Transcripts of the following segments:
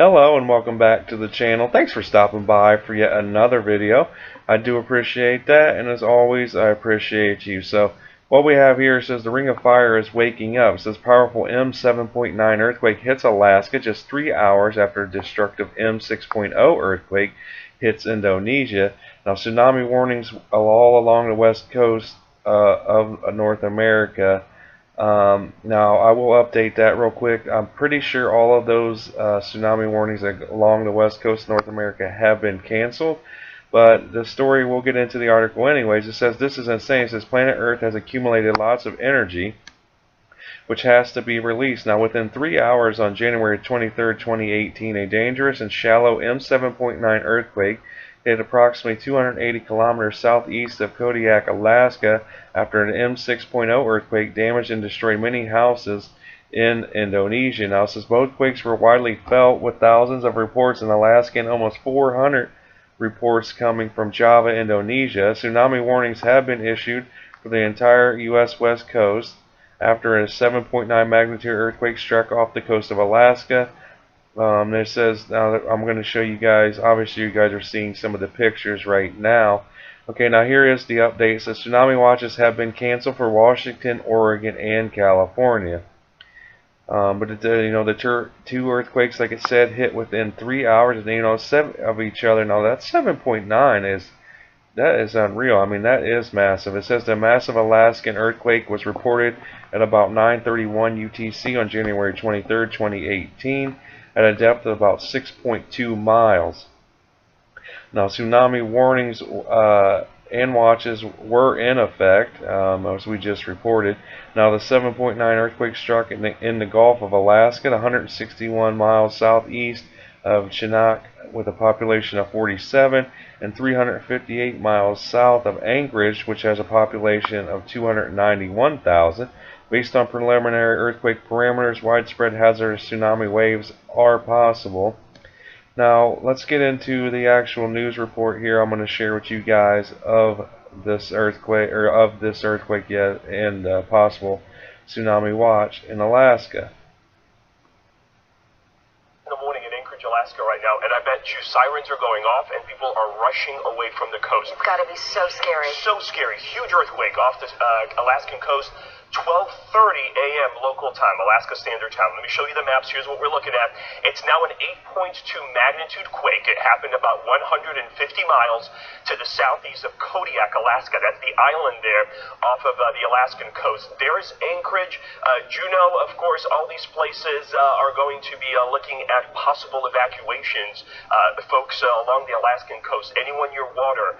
Hello and welcome back to the channel. Thanks for stopping by for yet another video. I do appreciate that, and as always I appreciate you. So what we have here says the Ring of Fire is waking up. It says powerful M7.9 earthquake hits Alaska just 3 hours after a destructive M6.0 earthquake hits Indonesia. Now tsunami warnings all along the west coast of North America. Now I will update that real quick. I'm pretty sure all of those tsunami warnings along the west coast of North America have been canceled, but the story, we'll get into the article anyways. It says this is insane. It says planet Earth has accumulated lots of energy which has to be released. Now within 3 hours on January 23rd, 2018, a dangerous and shallow M7.9 earthquake hit approximately 280 kilometers southeast of Kodiak, Alaska, after an M6.0 earthquake damaged and destroyed many houses in Indonesia. Now, since both quakes were widely felt, with thousands of reports in Alaska and almost 400 reports coming from Java, Indonesia, tsunami warnings have been issued for the entire U.S. West Coast after a 7.9 magnitude earthquake struck off the coast of Alaska. It says, now that I'm going to show you guys, obviously you guys are seeing some of the pictures right now. Okay, now here is the update. It says tsunami watches have been canceled for Washington, Oregon, and California. But the two earthquakes, like it said, hit within 3 hours, of each other. Now that 7.9 is unreal. I mean, that is massive. It says the massive Alaskan earthquake was reported at about 9:31 UTC on January 23rd, 2018. At a depth of about 6.2 miles. Now, tsunami warnings and watches were in effect, as we just reported. Now, the 7.9 earthquake struck in the Gulf of Alaska, 161 miles southeast of Chinook, with a population of 47, and 358 miles south of Anchorage, which has a population of 291,000. Based on preliminary earthquake parameters, widespread hazardous tsunami waves are possible. Now, let's get into the actual news report here. I'm going to share with you guys of this earthquake, and possible tsunami watch in Alaska. Alaska right now, and I bet you sirens are going off and people are rushing away from the coast. It's got to be so scary. So scary. Huge earthquake off the Alaskan coast. 12:30 a.m. local time, Alaska Standard Time. Let me show you the maps. Here's what we're looking at. It's now an 8.2 magnitude quake. It happened about 150 miles to the southeast of Kodiak, Alaska. That's the island there off of the Alaskan coast. There is Anchorage, Juneau, of course. All these places are going to be looking at possible evacuations. The folks along the Alaskan coast, anyone near water,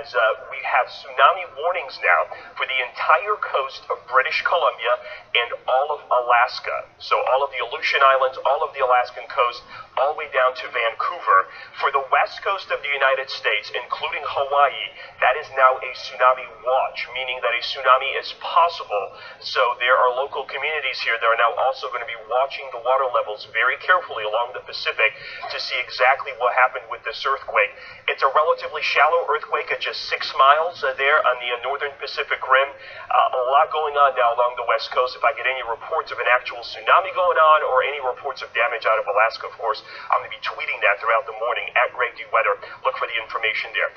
as we have tsunami warnings now for the entire coast of British Columbia and all of Alaska. So all of the Aleutian Islands, all of the Alaskan coast, all the way down to Vancouver. For the west coast of the United States, including Hawaii, that is now a tsunami watch, meaning that a tsunami is possible. So there are local communities here that are now also going to be watching the water levels very carefully along the Pacific to see exactly what happened with this earthquake. It's a relatively shallow earthquake at just 6 miles there on the northern Pacific Rim. A lot going on now along the west coast. If I get any reports of an actual tsunami going on or any reports of damage out of Alaska, of course, I'm going to be tweeting that throughout the morning at Greg D. Weather. Look for the information there.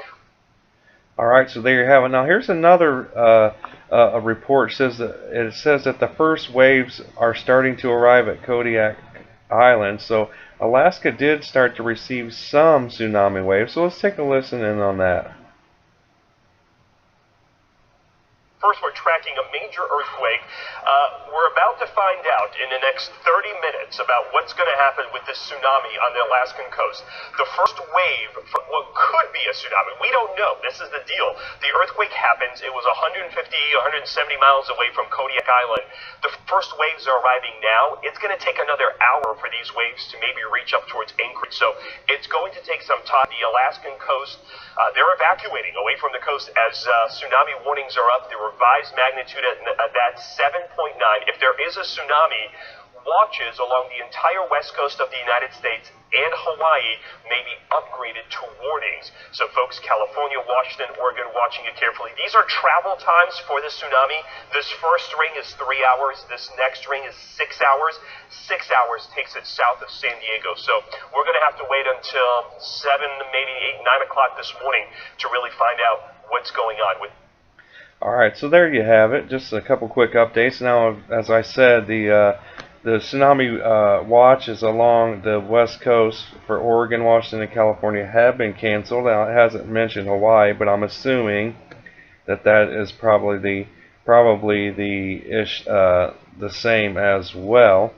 Alright, so there you have it. Now here's another a report. It says that the first waves are starting to arrive at Kodiak Island. So Alaska did start to receive some tsunami waves. So let's take a listen in on that. First, we're tracking a major earthquake. We're about to find out in the next 30 minutes about what's going to happen with this tsunami on the Alaskan coast. The first wave from what could be a tsunami, we don't know. This is the deal. The earthquake happens. It was 150, 170 miles away from Kodiak Island. The first waves are arriving now. It's going to take another hour for these waves to maybe reach up towards Anchorage. So it's going to take some time. The Alaskan coast, they're evacuating away from the coast as tsunami warnings are up. The revised magnitude at that 7.9. If there is a tsunami, watches along the entire west coast of the United States and Hawaii may be upgraded to warnings. So folks, California, Washington, Oregon, watching it carefully. These are travel times for the tsunami. This first ring is 3 hours. This next ring is 6 hours. 6 hours takes it south of San Diego. So we're going to have to wait until 7, maybe 8, 9 o'clock this morning to really find out what's going on with. Alright, so there you have it. Just a couple quick updates. Now, as I said, the tsunami watches along the west coast for Oregon, Washington, and California have been canceled. Now, it hasn't mentioned Hawaii, but I'm assuming that that is probably the same as well.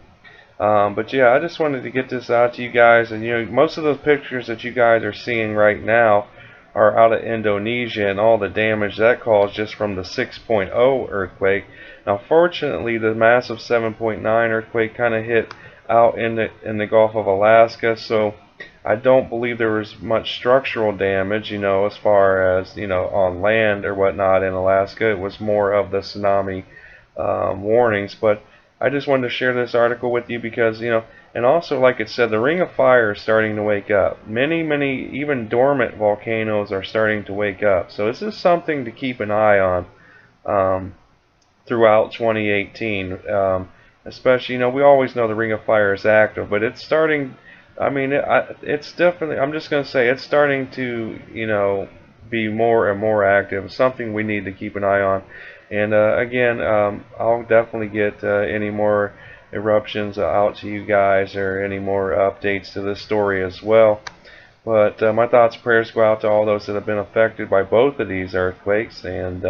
But yeah, I just wanted to get this out to you guys. And most of those pictures that you guys are seeing right now are out of Indonesia and all the damage that caused just from the 6.0 earthquake. Now, fortunately, the massive 7.9 earthquake kind of hit out in the Gulf of Alaska, so I don't believe there was much structural damage, as far as on land or whatnot in Alaska. It was more of the tsunami warnings. But I just wanted to share this article with you because and also, like it said, the Ring of Fire is starting to wake up. Many even dormant volcanoes are starting to wake up. So this is something to keep an eye on throughout 2018. Especially, we always know the Ring of Fire is active, but it's starting. I mean, it's definitely. I'm just going to say it's starting to, be more and more active. It's something we need to keep an eye on. And again, I'll definitely get any more eruptions out to you guys, or any more updates to this story as well. But my thoughts and prayers go out to all those that have been affected by both of these earthquakes. And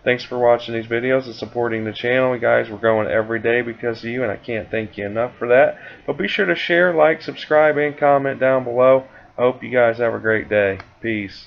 thanks for watching these videos and supporting the channel. Guys, we're growing every day because of you, and I can't thank you enough for that. But be sure to share, like, subscribe, and comment down below. I hope you guys have a great day. Peace.